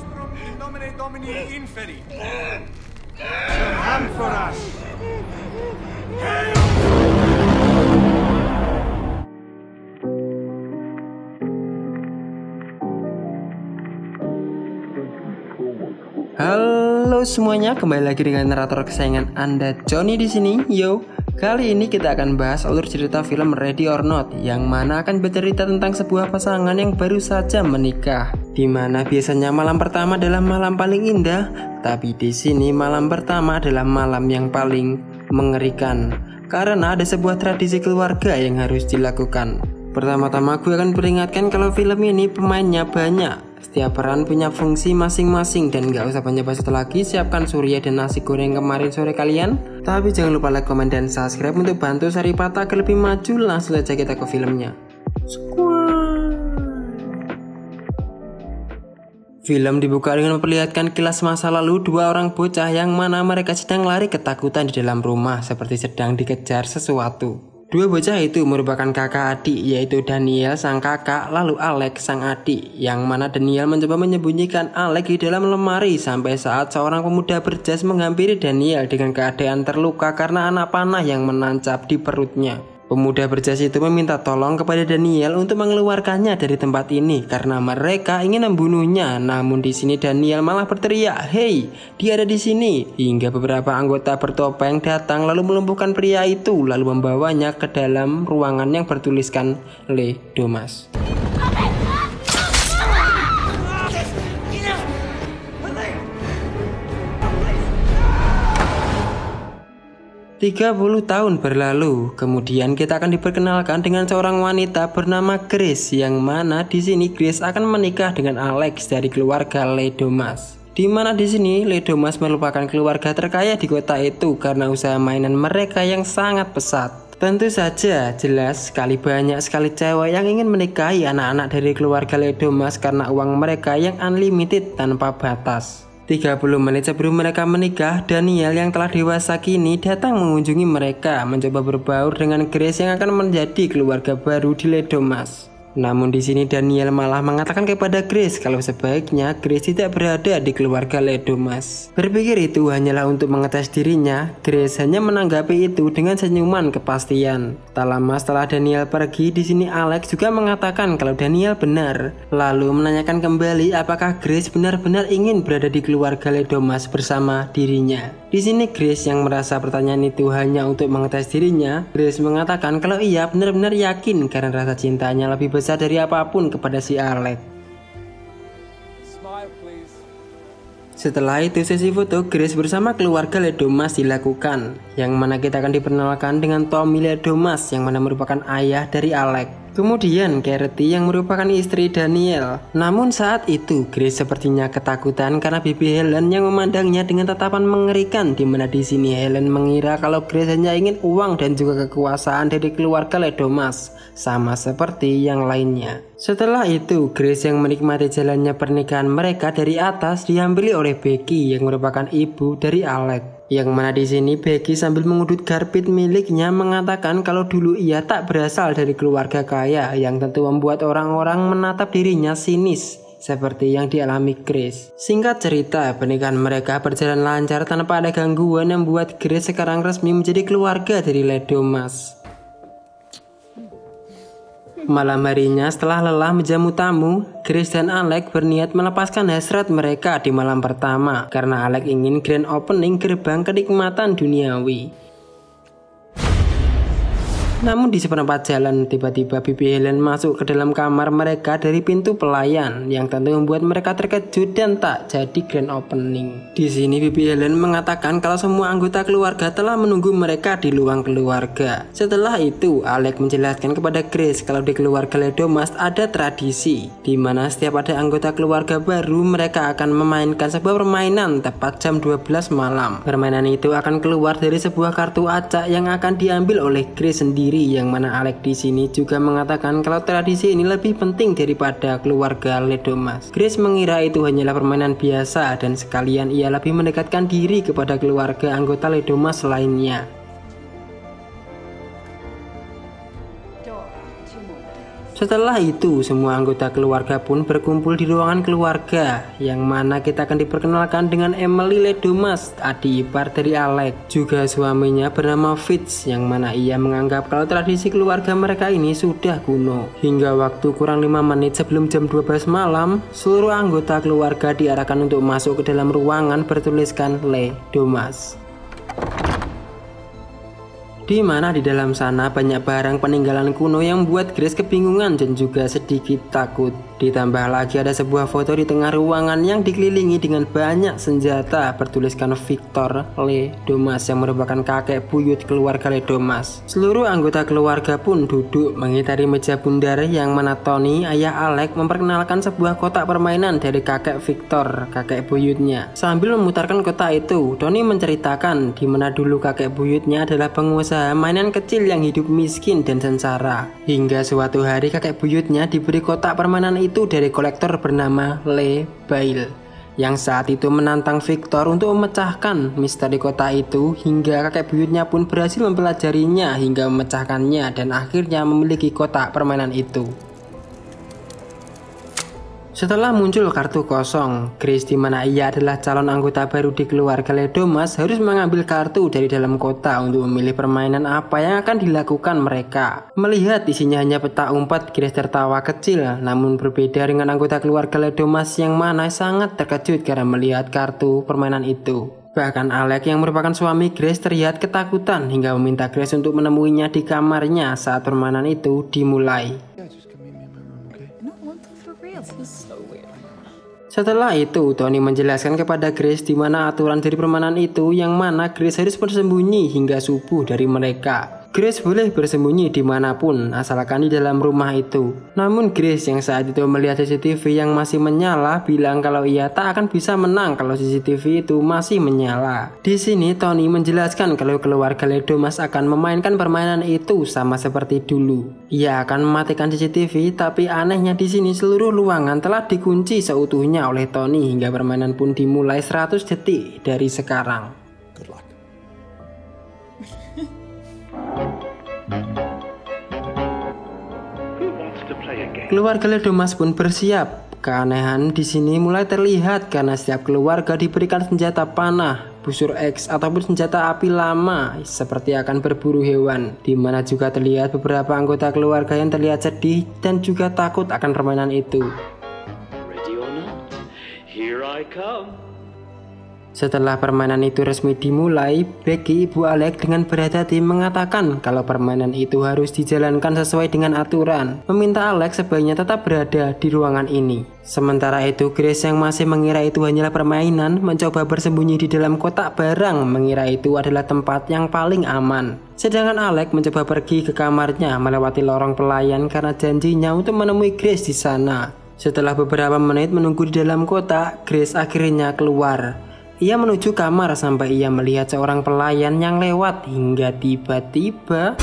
Nostrum in nomine Domini Inferi. Some amphoras. Halo semuanya, kembali lagi dengan narator kesayangan Anda, Johnny di sini. Yo, kali ini kita akan bahas alur cerita film Ready or Not, yang mana akan bercerita tentang sebuah pasangan yang baru saja menikah. Dimana biasanya malam pertama adalah malam paling indah, tapi di sini malam pertama adalah malam yang paling mengerikan karena ada sebuah tradisi keluarga yang harus dilakukan. Pertama-tama gue akan peringatkan kalau film ini pemainnya banyak. Setiap peran punya fungsi masing-masing dan gak usah banyak basa lagi. Siapkan surya dan nasi goreng kemarin sore kalian. Tapi jangan lupa like, komen, dan subscribe untuk bantu Saripata agar lebih maju. Langsung aja kita ke filmnya. Film dibuka dengan memperlihatkan kilas masa lalu dua orang bocah yang mana mereka sedang lari ketakutan di dalam rumah seperti sedang dikejar sesuatu. Dua bocah itu merupakan kakak adik, yaitu Daniel sang kakak lalu Alex sang adik, yang mana Daniel mencoba menyembunyikan Alex di dalam lemari sampai saat seorang pemuda berjas menghampiri Daniel dengan keadaan terluka karena anak panah yang menancap di perutnya. Pemuda berjas itu meminta tolong kepada Daniel untuk mengeluarkannya dari tempat ini karena mereka ingin membunuhnya. Namun di sini Daniel malah berteriak, "Hei, dia ada di sini!" Hingga beberapa anggota bertopeng datang lalu melumpuhkan pria itu lalu membawanya ke dalam ruangan yang bertuliskan Le Domas. 30 tahun berlalu, kemudian kita akan diperkenalkan dengan seorang wanita bernama Grace, yang mana di sini Grace akan menikah dengan Alex dari keluarga Le Domas. Di mana di sini Le Domas merupakan keluarga terkaya di kota itu karena usaha mainan mereka yang sangat pesat. Tentu saja jelas sekali banyak sekali cewek yang ingin menikahi anak-anak dari keluarga Le Domas karena uang mereka yang unlimited tanpa batas. 30 menit sebelum mereka menikah, Daniel yang telah dewasa kini datang mengunjungi mereka, mencoba berbaur dengan Grace yang akan menjadi keluarga baru di Le Domas. Namun di sini Daniel malah mengatakan kepada Grace kalau sebaiknya Grace tidak berada di keluarga Le Domas. Berpikir itu hanyalah untuk mengetes dirinya, Grace hanya menanggapi itu dengan senyuman kepastian. Tak lama setelah Daniel pergi, di sini Alex juga mengatakan kalau Daniel benar, lalu menanyakan kembali apakah Grace benar-benar ingin berada di keluarga Le Domas bersama dirinya. Di sini Grace yang merasa pertanyaan itu hanya untuk mengetes dirinya. Grace mengatakan kalau ia benar-benar yakin karena rasa cintanya lebih besar dari apapun kepada si Alex. Setelah itu sesi foto Grace bersama keluarga Le Domas dilakukan, yang mana kita akan diperkenalkan dengan Tommy Le Domas yang mana merupakan ayah dari Alex. Kemudian Katie yang merupakan istri Daniel. Namun saat itu Grace sepertinya ketakutan karena bibi Helen yang memandangnya dengan tatapan mengerikan, di mana di sini Helen mengira kalau Grace hanya ingin uang dan juga kekuasaan dari keluarga Le Domas, sama seperti yang lainnya. Setelah itu Grace yang menikmati jalannya pernikahan mereka dari atas diambil oleh Becky yang merupakan ibu dari Alex. Yang mana di sini Becky sambil mengudut garpit miliknya mengatakan kalau dulu ia tak berasal dari keluarga kaya, yang tentu membuat orang-orang menatap dirinya sinis seperti yang dialami Grace. Singkat cerita, pernikahan mereka berjalan lancar tanpa ada gangguan yang membuat Grace sekarang resmi menjadi keluarga dari Le Domas. Malam harinya setelah lelah menjamu tamu, Grace dan Alex berniat melepaskan hasrat mereka di malam pertama karena Alex ingin grand opening gerbang kenikmatan duniawi. Namun di seperempat jalan tiba-tiba bibi Helen masuk ke dalam kamar mereka dari pintu pelayan, yang tentu membuat mereka terkejut dan tak jadi grand opening. Di sini bibi Helen mengatakan kalau semua anggota keluarga telah menunggu mereka di ruang keluarga. Setelah itu Alex menjelaskan kepada Grace kalau di keluarga Le Domas ada tradisi di mana setiap ada anggota keluarga baru mereka akan memainkan sebuah permainan tepat jam 12 malam. Permainan itu akan keluar dari sebuah kartu acak yang akan diambil oleh Grace sendiri, yang mana Alex di sini juga mengatakan kalau tradisi ini lebih penting daripada keluarga Le Domas. Grace mengira itu hanyalah permainan biasa dan sekalian ia lebih mendekatkan diri kepada keluarga anggota Le Domas lainnya. Setelah itu, semua anggota keluarga pun berkumpul di ruangan keluarga, yang mana kita akan diperkenalkan dengan Emily Ledomas, adik ipar dari Alex. Juga suaminya bernama Fitz, yang mana ia menganggap kalau tradisi keluarga mereka ini sudah kuno. Hingga waktu kurang 5 menit sebelum jam 12 malam, seluruh anggota keluarga diarahkan untuk masuk ke dalam ruangan bertuliskan Ledomas. Di mana di dalam sana banyak barang peninggalan kuno yang membuat Grace kebingungan dan juga sedikit takut. Ditambah lagi ada sebuah foto di tengah ruangan yang dikelilingi dengan banyak senjata bertuliskan Victor Ledomas yang merupakan kakek buyut keluarga Ledomas. Seluruh anggota keluarga pun duduk mengitari meja bundar yang mana Tony, ayah Alex, memperkenalkan sebuah kotak permainan dari kakek Victor, kakek buyutnya. Sambil memutarkan kotak itu, Tony menceritakan di mana dulu kakek buyutnya adalah pengusaha mainan kecil yang hidup miskin dan sengsara. Hingga suatu hari kakek buyutnya diberi kotak permainan itu dari kolektor bernama Le Bail, yang saat itu menantang Victor untuk memecahkan misteri kotak itu, hingga kakek buyutnya pun berhasil mempelajarinya hingga memecahkannya dan akhirnya memiliki kotak permainan itu. Setelah muncul kartu kosong, Grace, di mana ia adalah calon anggota baru di keluarga Ledomas, harus mengambil kartu dari dalam kotak untuk memilih permainan apa yang akan dilakukan mereka. Melihat isinya hanya peta umpet, Grace tertawa kecil, namun berbeda dengan anggota keluarga Ledomas yang mana sangat terkejut karena melihat kartu permainan itu. Bahkan Alex yang merupakan suami Grace terlihat ketakutan hingga meminta Grace untuk menemuinya di kamarnya saat permainan itu dimulai. Setelah itu, Tony menjelaskan kepada Grace di mana aturan dari permainan itu, yang mana Grace harus bersembunyi hingga subuh dari mereka. Grace boleh bersembunyi dimanapun asalkan di dalam rumah itu. Namun Grace yang saat itu melihat CCTV yang masih menyala bilang kalau ia tak akan bisa menang kalau CCTV itu masih menyala. Di sini Tony menjelaskan kalau keluarga Ledomas akan memainkan permainan itu sama seperti dulu. Ia akan mematikan CCTV, tapi anehnya di sini seluruh ruangan telah dikunci seutuhnya oleh Tony hingga permainan pun dimulai 100 detik dari sekarang. Keluarga Ledomas pun bersiap. Keanehan di sini mulai terlihat karena setiap keluarga diberikan senjata panah, busur X ataupun senjata api lama seperti akan berburu hewan. Di mana juga terlihat beberapa anggota keluarga yang terlihat sedih dan juga takut akan permainan itu. Ready or not? Here I come. Setelah permainan itu resmi dimulai, Becky, ibu Alex, dengan berhati-hati mengatakan kalau permainan itu harus dijalankan sesuai dengan aturan, meminta Alex sebaiknya tetap berada di ruangan ini. Sementara itu, Grace yang masih mengira itu hanyalah permainan, mencoba bersembunyi di dalam kotak barang, mengira itu adalah tempat yang paling aman. Sedangkan Alex mencoba pergi ke kamarnya melewati lorong pelayan karena janjinya untuk menemui Grace di sana. Setelah beberapa menit menunggu di dalam kotak, Grace akhirnya keluar. Ia menuju kamar sampai ia melihat seorang pelayan yang lewat hingga tiba-tiba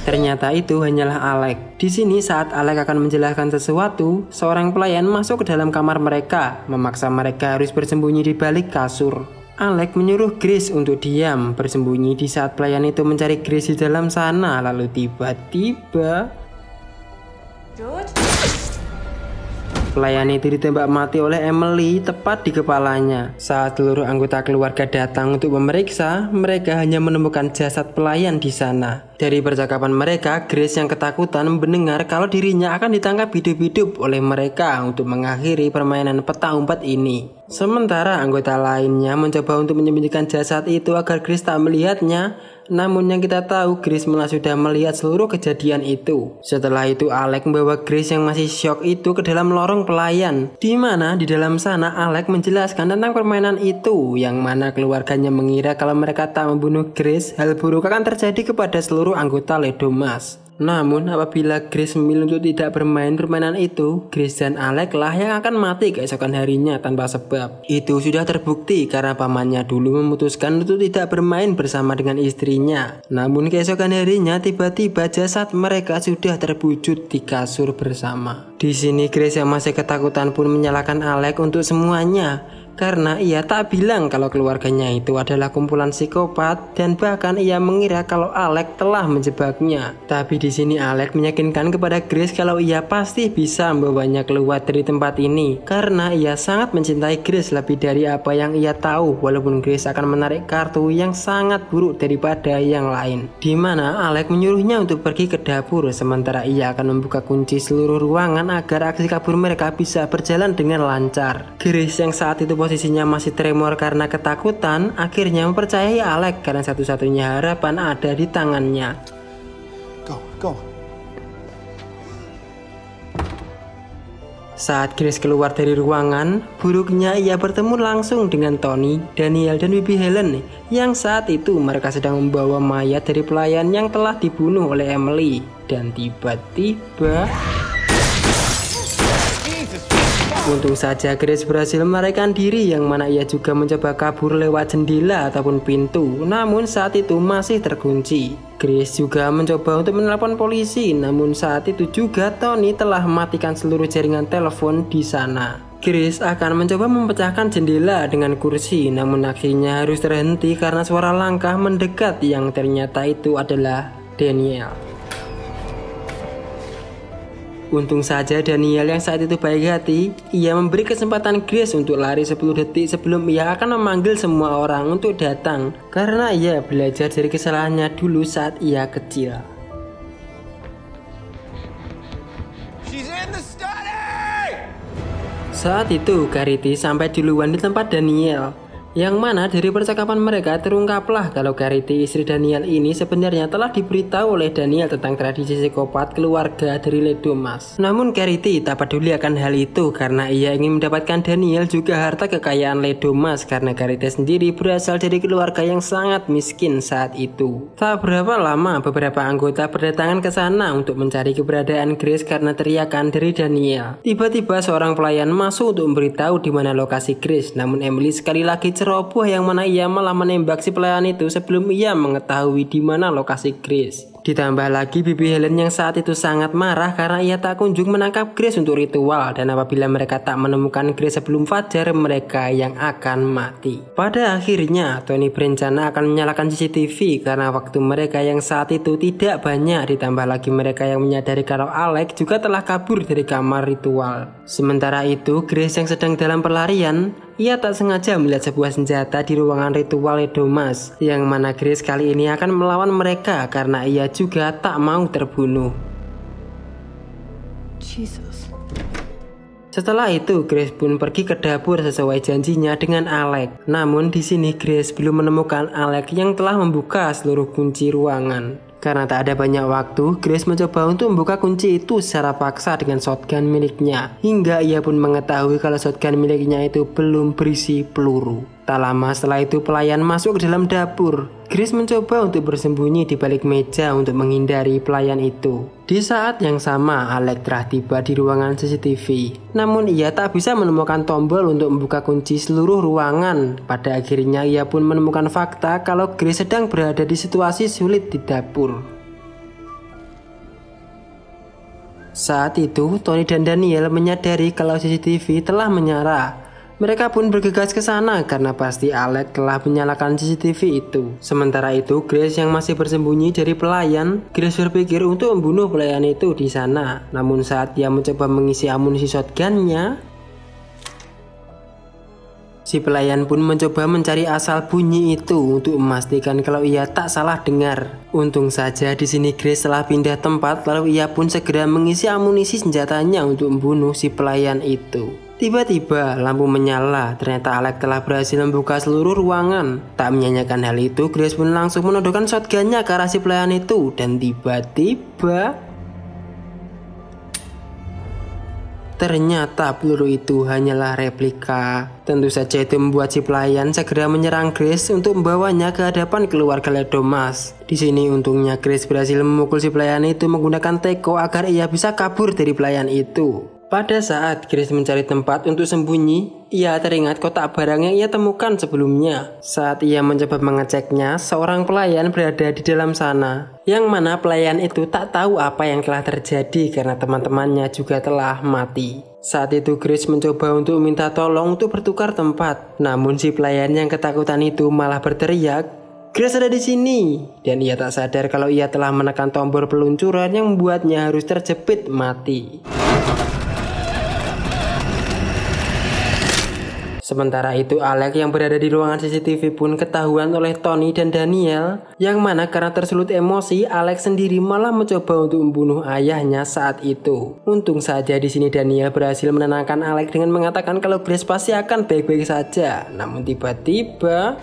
ternyata itu hanyalah Alex. Di sini saat Alex akan menjelaskan sesuatu, seorang pelayan masuk ke dalam kamar mereka, memaksa mereka harus bersembunyi di balik kasur. Alex menyuruh Grace untuk diam bersembunyi di saat pelayan itu mencari Grace di dalam sana, lalu tiba-tiba pelayan itu ditembak mati oleh Emily tepat di kepalanya. Saat seluruh anggota keluarga datang untuk memeriksa, mereka hanya menemukan jasad pelayan di sana. Dari percakapan mereka, Grace yang ketakutan mendengar kalau dirinya akan ditangkap hidup-hidup oleh mereka untuk mengakhiri permainan peta umpet ini. Sementara anggota lainnya mencoba untuk menyembunyikan jasad itu agar Grace tak melihatnya. Namun yang kita tahu, Grace malah sudah melihat seluruh kejadian itu. Setelah itu Alex membawa Grace yang masih syok itu ke dalam lorong pelayan, di mana di dalam sana Alex menjelaskan tentang permainan itu, yang mana keluarganya mengira kalau mereka tak membunuh Grace, hal buruk akan terjadi kepada seluruh anggota Ledomas. Namun apabila Grace memilih untuk tidak bermain permainan itu, Grace dan Alex lah yang akan mati keesokan harinya tanpa sebab. Itu sudah terbukti karena pamannya dulu memutuskan untuk tidak bermain bersama dengan istrinya. Namun keesokan harinya tiba-tiba jasad mereka sudah terwujud di kasur bersama. Di sini Grace yang masih ketakutan pun menyalahkan Alex untuk semuanya, karena ia tak bilang kalau keluarganya itu adalah kumpulan psikopat dan bahkan ia mengira kalau Alex telah menjebaknya. Tapi di sini Alex meyakinkan kepada Grace kalau ia pasti bisa membawanya keluar dari tempat ini karena ia sangat mencintai Grace lebih dari apa yang ia tahu, walaupun Grace akan menarik kartu yang sangat buruk daripada yang lain. Di mana Alex menyuruhnya untuk pergi ke dapur sementara ia akan membuka kunci seluruh ruangan agar aksi kabur mereka bisa berjalan dengan lancar. Grace yang saat itu posisinya masih tremor karena ketakutan, akhirnya mempercayai Alex karena satu-satunya harapan ada di tangannya. Go. Saat Grace keluar dari ruangan, buruknya ia bertemu langsung dengan Tony, Daniel, dan Bibi Helen yang saat itu mereka sedang membawa mayat dari pelayan yang telah dibunuh oleh Emily. Dan tiba-tiba untung saja Grace berhasil melarikan diri yang mana ia juga mencoba kabur lewat jendela ataupun pintu, namun saat itu masih terkunci. Grace juga mencoba untuk menelpon polisi, namun saat itu juga Tony telah mematikan seluruh jaringan telepon di sana. Grace akan mencoba memecahkan jendela dengan kursi, namun akhirnya harus terhenti karena suara langkah mendekat yang ternyata itu adalah Daniel. Untung saja Daniel yang saat itu baik hati, ia memberi kesempatan Grace untuk lari 10 detik sebelum ia akan memanggil semua orang untuk datang karena ia belajar dari kesalahannya dulu saat ia kecil. Saat itu Garrity sampai duluan di tempat Daniel, yang mana dari percakapan mereka terungkaplah kalau Garrity istri Daniel ini sebenarnya telah diberitahu oleh Daniel tentang tradisi psikopat keluarga dari Ledomas. Namun Garrity tak peduli akan hal itu karena ia ingin mendapatkan Daniel juga harta kekayaan Ledomas karena Garrity sendiri berasal dari keluarga yang sangat miskin saat itu. Tak berapa lama beberapa anggota berdatangan ke sana untuk mencari keberadaan Grace karena teriakan dari Daniel. Tiba-tiba seorang pelayan masuk untuk memberitahu di mana lokasi Grace, namun Emily sekali lagi ceroboh yang mana ia malah menembak si pelayan itu sebelum ia mengetahui di mana lokasi Grace. Ditambah lagi Bibi Helen yang saat itu sangat marah karena ia tak kunjung menangkap Grace untuk ritual dan apabila mereka tak menemukan Grace sebelum fajar mereka yang akan mati. Pada akhirnya Tony berencana akan menyalakan CCTV karena waktu mereka yang saat itu tidak banyak, ditambah lagi mereka yang menyadari kalau Alex juga telah kabur dari kamar ritual. Sementara itu Grace yang sedang dalam pelarian, ia tak sengaja melihat sebuah senjata di ruangan ritual Ledomas yang mana Grace kali ini akan melawan mereka karena ia juga tak mau terbunuh. Jesus. Setelah itu Grace pun pergi ke dapur sesuai janjinya dengan Alex. Namun di sini Grace belum menemukan Alex yang telah membuka seluruh kunci ruangan. Karena tak ada banyak waktu, Grace mencoba untuk membuka kunci itu secara paksa dengan shotgun miliknya. Hingga ia pun mengetahui kalau shotgun miliknya itu belum berisi peluru. Tak lama setelah itu pelayan masuk ke dalam dapur. Grace mencoba untuk bersembunyi di balik meja untuk menghindari pelayan itu. Di saat yang sama Alex telah tiba di ruangan CCTV. Namun ia tak bisa menemukan tombol untuk membuka kunci seluruh ruangan. Pada akhirnya ia pun menemukan fakta kalau Grace sedang berada di situasi sulit di dapur. Saat itu Tony dan Daniel menyadari kalau CCTV telah menyala. Mereka pun bergegas ke sana karena pasti Alex telah menyalakan CCTV itu. Sementara itu Grace yang masih bersembunyi dari pelayan, Grace berpikir untuk membunuh pelayan itu di sana. Namun saat dia mencoba mengisi amunisi shotgunnya, si pelayan pun mencoba mencari asal bunyi itu untuk memastikan kalau ia tak salah dengar. Untung saja di sini Grace telah pindah tempat lalu ia pun segera mengisi amunisi senjatanya untuk membunuh si pelayan itu. Tiba-tiba lampu menyala, ternyata Alex telah berhasil membuka seluruh ruangan. Tak menyanyikan hal itu, Grace pun langsung menodongkan shotgunnya ke arah si pelayan itu. Dan tiba-tiba ternyata peluru itu hanyalah replika. Tentu saja itu membuat si pelayan segera menyerang Grace untuk membawanya ke hadapan keluarga Ledomas. Di sini untungnya Grace berhasil memukul si pelayan itu menggunakan teko agar ia bisa kabur dari pelayan itu. Pada saat Grace mencari tempat untuk sembunyi, ia teringat kotak barang yang ia temukan sebelumnya. Saat ia mencoba mengeceknya, seorang pelayan berada di dalam sana. Yang mana pelayan itu tak tahu apa yang telah terjadi karena teman-temannya juga telah mati. Saat itu Grace mencoba untuk minta tolong untuk bertukar tempat. Namun si pelayan yang ketakutan itu malah berteriak, "Grace ada di sini!" Dan ia tak sadar kalau ia telah menekan tombol peluncuran yang membuatnya harus terjepit mati. Sementara itu Alex yang berada di ruangan CCTV pun ketahuan oleh Tony dan Daniel, yang mana karena tersulut emosi Alex sendiri malah mencoba untuk membunuh ayahnya saat itu. Untung saja di sini Daniel berhasil menenangkan Alex dengan mengatakan kalau Grace pasti akan baik-baik saja. Namun tiba-tiba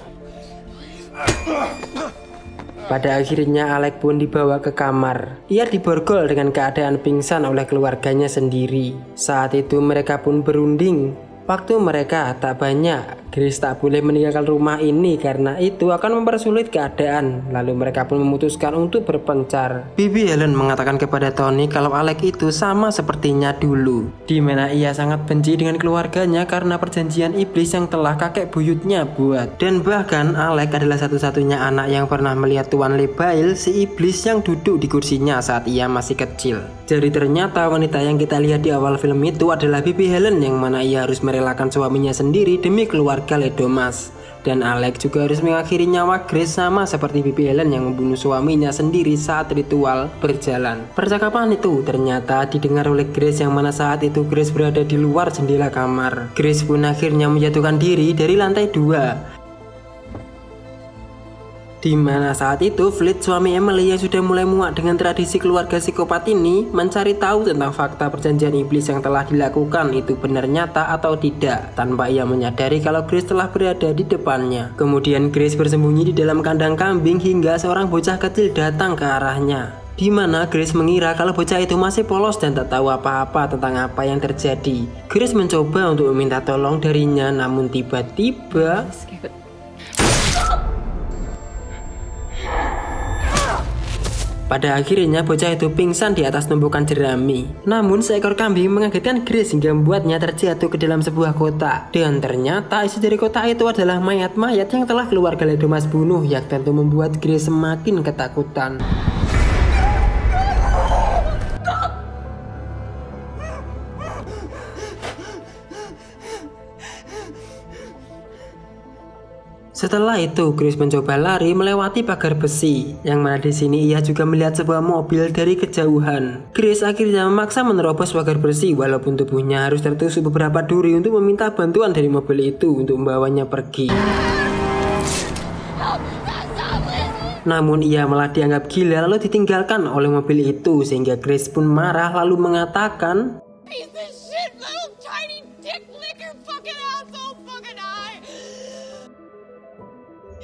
pada akhirnya Alex pun dibawa ke kamar. Ia diborgol dengan keadaan pingsan oleh keluarganya sendiri. Saat itu mereka pun berunding. Waktu mereka tak banyak. Grace tak boleh meninggalkan rumah ini karena itu akan mempersulit keadaan. Lalu mereka pun memutuskan untuk berpencar. Bibi Helen mengatakan kepada Tony kalau Alex itu sama sepertinya dulu, di mana ia sangat benci dengan keluarganya karena perjanjian iblis yang telah kakek buyutnya buat. Dan bahkan Alex adalah satu-satunya anak yang pernah melihat Tuan Lebail, si iblis yang duduk di kursinya saat ia masih kecil. Jadi ternyata wanita yang kita lihat di awal film itu adalah Bibi Helen, yang mana ia harus merelakan suaminya sendiri demi keluarga Ledomas. Dan Alex juga harus mengakhiri nyawa Grace sama seperti Bibi Helen yang membunuh suaminya sendiri saat ritual berjalan. Percakapan itu ternyata didengar oleh Grace, yang mana saat itu Grace berada di luar jendela kamar. Grace pun akhirnya menjatuhkan diri dari lantai 2. Di mana saat itu Fleet, suami Emily yang sudah mulai muak dengan tradisi keluarga psikopat ini, mencari tahu tentang fakta perjanjian iblis yang telah dilakukan itu benar nyata atau tidak, tanpa ia menyadari kalau Grace telah berada di depannya. Kemudian Grace bersembunyi di dalam kandang kambing hingga seorang bocah kecil datang ke arahnya, di mana Grace mengira kalau bocah itu masih polos dan tak tahu apa-apa tentang apa yang terjadi. Grace mencoba untuk meminta tolong darinya, namun tiba-tiba pada akhirnya bocah itu pingsan di atas tumpukan jerami. Namun seekor kambing mengagetkan Grace hingga membuatnya terjatuh ke dalam sebuah kotak. Dan ternyata isi dari kotak itu adalah mayat-mayat yang telah keluarga Ledomas bunuh, yang tentu membuat Grace semakin ketakutan. Setelah itu, Grace mencoba lari melewati pagar besi, yang mana di sini ia juga melihat sebuah mobil dari kejauhan. Grace akhirnya memaksa menerobos pagar besi walaupun tubuhnya harus tertusuk beberapa duri untuk meminta bantuan dari mobil itu untuk membawanya pergi. Namun ia malah dianggap gila lalu ditinggalkan oleh mobil itu, sehingga Grace pun marah lalu mengatakan,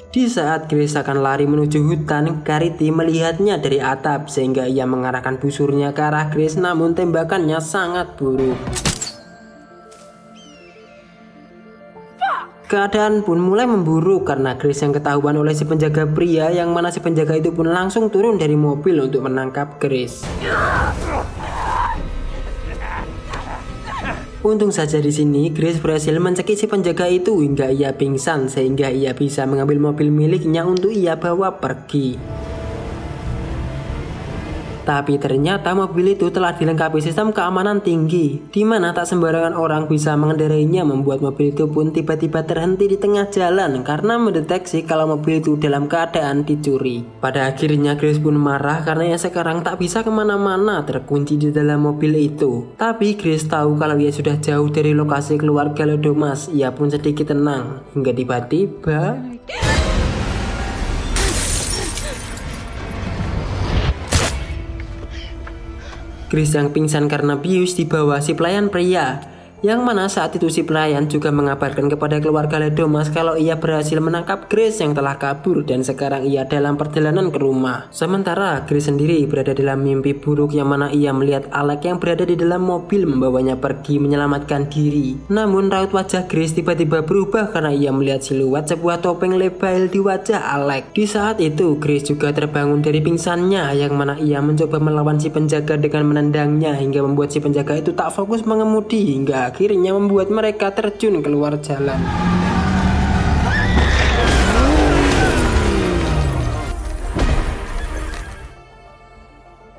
Di saat Grace akan lari menuju hutan, Carity melihatnya dari atap sehingga ia mengarahkan busurnya ke arah Grace, namun tembakannya sangat buruk. Keadaan pun mulai memburuk karena Grace yang ketahuan oleh si penjaga pria, yang mana si penjaga itu pun langsung turun dari mobil untuk menangkap Grace. Untung saja di sini Grace berhasil mencekik si penjaga itu hingga ia pingsan, sehingga ia bisa mengambil mobil miliknya untuk ia bawa pergi. Tapi ternyata mobil itu telah dilengkapi sistem keamanan tinggi, di mana tak sembarangan orang bisa mengendarainya, membuat mobil itu pun tiba-tiba terhenti di tengah jalan karena mendeteksi kalau mobil itu dalam keadaan dicuri. Pada akhirnya Grace pun marah karena ia sekarang tak bisa kemana-mana, terkunci di dalam mobil itu. Tapi Grace tahu kalau ia sudah jauh dari lokasi keluarga Ledomas. Ia pun sedikit tenang hingga tiba-tiba Grace yang pingsan karena bius dibawa si pelayan pria. Yang mana saat itu si pelayan juga mengabarkan kepada keluarga Ledomas kalau ia berhasil menangkap Grace yang telah kabur dan sekarang ia dalam perjalanan ke rumah. Sementara Grace sendiri berada dalam mimpi buruk yang mana ia melihat Alec yang berada di dalam mobil membawanya pergi menyelamatkan diri. Namun raut wajah Grace tiba-tiba berubah karena ia melihat siluet sebuah topeng lebel di wajah Alec. Di saat itu Grace juga terbangun dari pingsannya yang mana ia mencoba melawan si penjaga dengan menendangnya hingga membuat si penjaga itu tak fokus mengemudi hingga akhirnya membuat mereka terjun keluar jalan.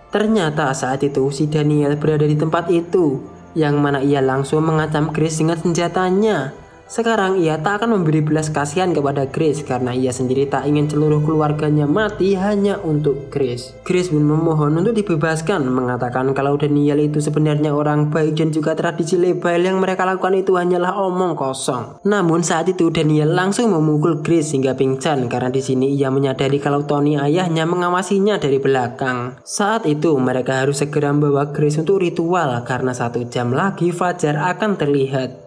Ternyata saat itu si Daniel berada di tempat itu, yang mana ia langsung mengancam Grace dengan senjatanya. Sekarang ia tak akan memberi belas kasihan kepada Grace karena ia sendiri tak ingin seluruh keluarganya mati hanya untuk Grace. Grace pun memohon untuk dibebaskan, mengatakan kalau Daniel itu sebenarnya orang baik dan juga tradisi lebel yang mereka lakukan itu hanyalah omong kosong. Namun saat itu Daniel langsung memukul Grace hingga pingsan karena di sini ia menyadari kalau Tony ayahnya mengawasinya dari belakang. Saat itu mereka harus segera membawa Grace untuk ritual karena 1 jam lagi fajar akan terlihat.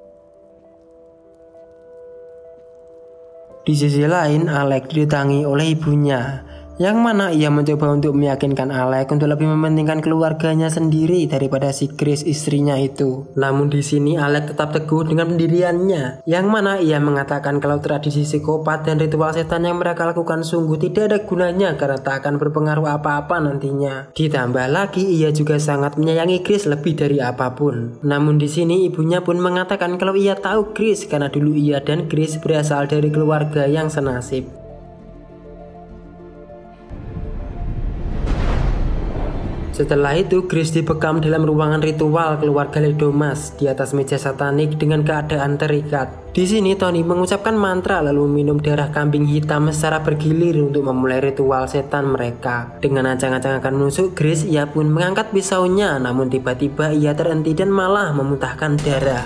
Di sisi lain, Alec didatangi oleh ibunya, yang mana ia mencoba untuk meyakinkan Alec untuk lebih mementingkan keluarganya sendiri daripada si Grace istrinya itu. Namun di sini Alec tetap teguh dengan pendiriannya, yang mana ia mengatakan kalau tradisi psikopat dan ritual setan yang mereka lakukan sungguh tidak ada gunanya karena tak akan berpengaruh apa-apa nantinya. Ditambah lagi ia juga sangat menyayangi Grace lebih dari apapun. Namun di sini ibunya pun mengatakan kalau ia tahu Grace karena dulu ia dan Grace berasal dari keluarga yang senasib. Setelah itu Grace dibekam dalam ruangan ritual keluarga Ledomas di atas meja satanik dengan keadaan terikat. Di sini Tony mengucapkan mantra lalu minum darah kambing hitam secara bergilir untuk memulai ritual setan mereka. Dengan ancang-ancang akan menusuk Grace, ia pun mengangkat pisaunya, namun tiba-tiba ia terhenti dan malah memuntahkan darah.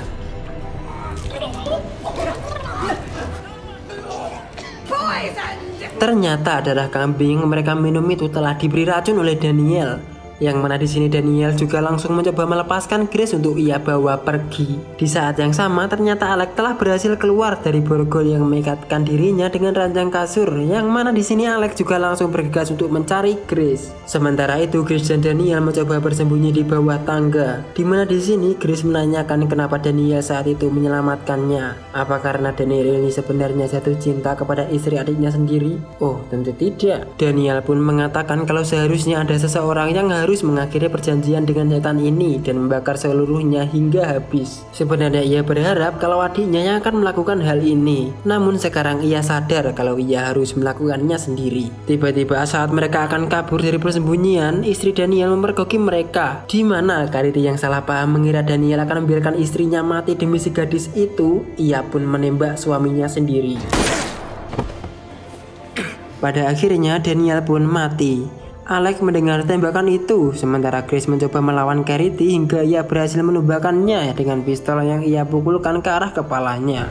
Ternyata darah kambing yang mereka minum itu telah diberi racun oleh Daniel. Yang mana di sini Daniel juga langsung mencoba melepaskan Grace untuk ia bawa pergi. Di saat yang sama ternyata Alec telah berhasil keluar dari borgol yang mengikatkan dirinya dengan ranjang kasur. Yang mana di sini Alec juga langsung bergegas untuk mencari Grace. Sementara itu Grace dan Daniel mencoba bersembunyi di bawah tangga. Di mana di sini Grace menanyakan kenapa Daniel saat itu menyelamatkannya. Apa karena Daniel ini sebenarnya jatuh cinta kepada istri adiknya sendiri? Oh, tentu tidak. Daniel pun mengatakan kalau seharusnya ada seseorang yang harus mengakhiri perjanjian dengan setan ini dan membakar seluruhnya hingga habis. Sebenarnya ia berharap kalau adiknya yang akan melakukan hal ini. Namun sekarang ia sadar kalau ia harus melakukannya sendiri. Tiba-tiba saat mereka akan kabur dari persembunyian, istri Daniel memergoki mereka. Di mana Kariti yang salah paham mengira Daniel akan membiarkan istrinya mati demi si gadis itu, ia pun menembak suaminya sendiri. Pada akhirnya Daniel pun mati. Alec mendengar tembakan itu, sementara Grace mencoba melawan Kariti hingga ia berhasil menumbakannya dengan pistol yang ia pukulkan ke arah kepalanya.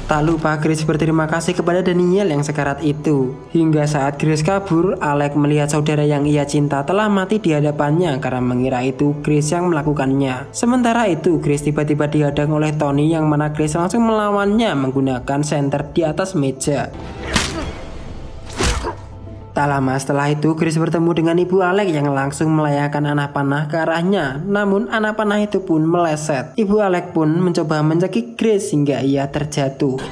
Tak lupa Grace berterima kasih kepada Daniel yang sekarat itu. Hingga saat Grace kabur, Alec melihat saudara yang ia cinta telah mati di hadapannya karena mengira itu Grace yang melakukannya. Sementara itu Grace tiba-tiba dihadang oleh Tony yang mana Grace langsung melawannya menggunakan senter di atas meja. Tak lama setelah itu Grace bertemu dengan ibu Alec yang langsung melayangkan anak panah ke arahnya. Namun anak panah itu pun meleset. Ibu Alec pun mencoba mencekik Grace hingga ia terjatuh.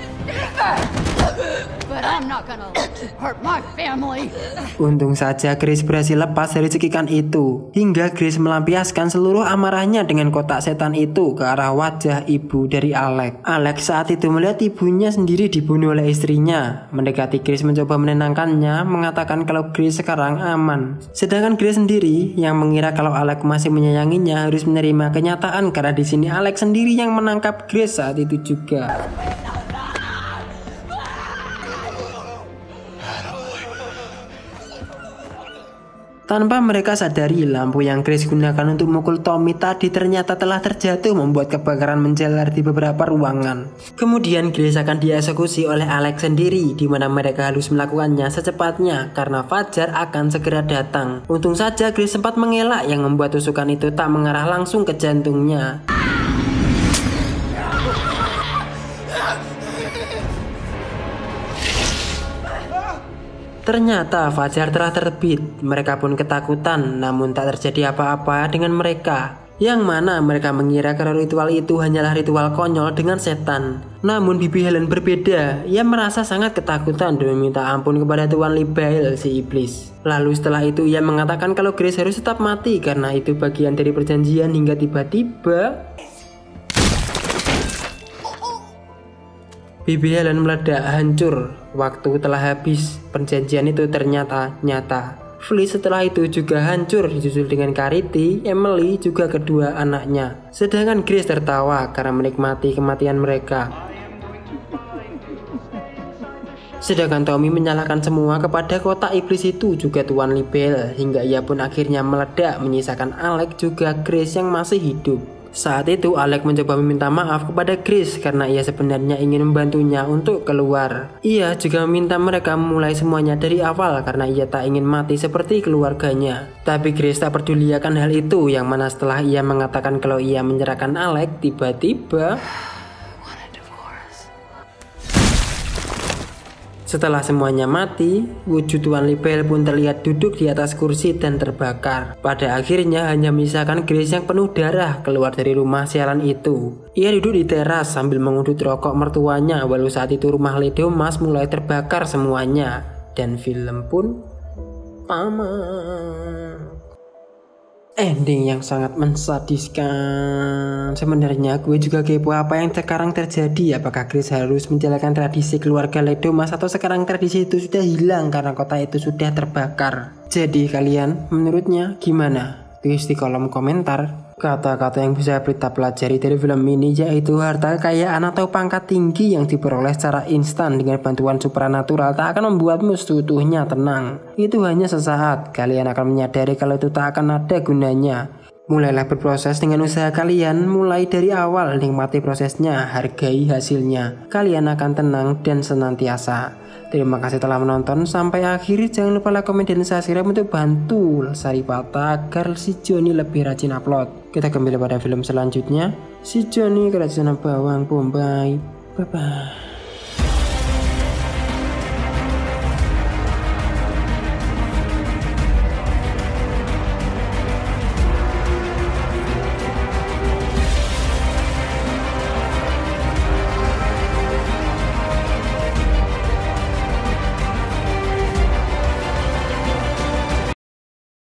Untung saja Grace berhasil lepas dari cekikan itu, hingga Grace melampiaskan seluruh amarahnya dengan kotak setan itu ke arah wajah ibu dari Alec. Alec saat itu melihat ibunya sendiri dibunuh oleh istrinya. Mendekati Grace mencoba menenangkannya, mengatakan kalau Grace sekarang aman. Sedangkan Grace sendiri yang mengira kalau Alec masih menyayanginya harus menerima kenyataan karena di sini Alec sendiri yang menangkap Grace saat itu juga. Tanpa mereka sadari, lampu yang Grace gunakan untuk mukul Tommy tadi ternyata telah terjatuh membuat kebakaran menjalar di beberapa ruangan. Kemudian Grace akan dieksekusi oleh Alex sendiri, di mana mereka harus melakukannya secepatnya karena Fajar akan segera datang. Untung saja Grace sempat mengelak yang membuat tusukan itu tak mengarah langsung ke jantungnya. Ternyata Fajar telah terbit. Mereka pun ketakutan, namun tak terjadi apa-apa dengan mereka. Yang mana mereka mengira kalau ritual itu hanyalah ritual konyol dengan setan. Namun Bibi Helen berbeda. Ia merasa sangat ketakutan dan meminta ampun kepada Tuan Libael si iblis. Lalu setelah itu ia mengatakan kalau Grace harus tetap mati karena itu bagian dari perjanjian, hingga tiba-tiba Bibi Helen meledak hancur. Waktu telah habis. Perjanjian itu ternyata nyata. Felice setelah itu juga hancur, disusul dengan Charity, Emily, juga kedua anaknya. Sedangkan Grace tertawa karena menikmati kematian mereka. Sedangkan Tommy menyalahkan semua kepada kotak iblis itu, juga Tuan Libael, hingga ia pun akhirnya meledak menyisakan Alex juga Grace yang masih hidup. Saat itu Alex mencoba meminta maaf kepada Grace karena ia sebenarnya ingin membantunya untuk keluar. Ia juga meminta mereka memulai semuanya dari awal karena ia tak ingin mati seperti keluarganya. Tapi Grace tak peduli akan hal itu, yang mana setelah ia mengatakan kalau ia menyerahkan Alex, tiba-tiba setelah semuanya mati, wujud Tuan Libael pun terlihat duduk di atas kursi dan terbakar. Pada akhirnya hanya menyisakan Grace yang penuh darah keluar dari rumah sialan itu. Ia duduk di teras sambil mengudut rokok mertuanya, walau saat itu rumah Ledomas mulai terbakar semuanya. Dan film pun tamat. Ending yang sangat mensadiskan. Sebenarnya gue juga kepo apa yang sekarang terjadi. Apakah Grace harus menjalankan tradisi keluarga Ledomas atau sekarang tradisi itu sudah hilang karena kota itu sudah terbakar. Jadi kalian menurutnya gimana? Tulis di kolom komentar. Kata-kata yang bisa kita pelajari dari film ini yaitu harta kekayaan atau pangkat tinggi yang diperoleh secara instan dengan bantuan supranatural tak akan membuatmu seutuhnya tenang. Itu hanya sesaat, kalian akan menyadari kalau itu tak akan ada gunanya. Mulailah berproses dengan usaha kalian, mulai dari awal, nikmati prosesnya, hargai hasilnya. Kalian akan tenang dan senantiasa. Terima kasih telah menonton sampai akhir. Jangan lupa like, komen, dan subscribe untuk bantu Lestari Pata agar si Joni lebih rajin upload. Kita kembali pada film selanjutnya. Si Joni Keracunan Bawang Bombay. Bye bye.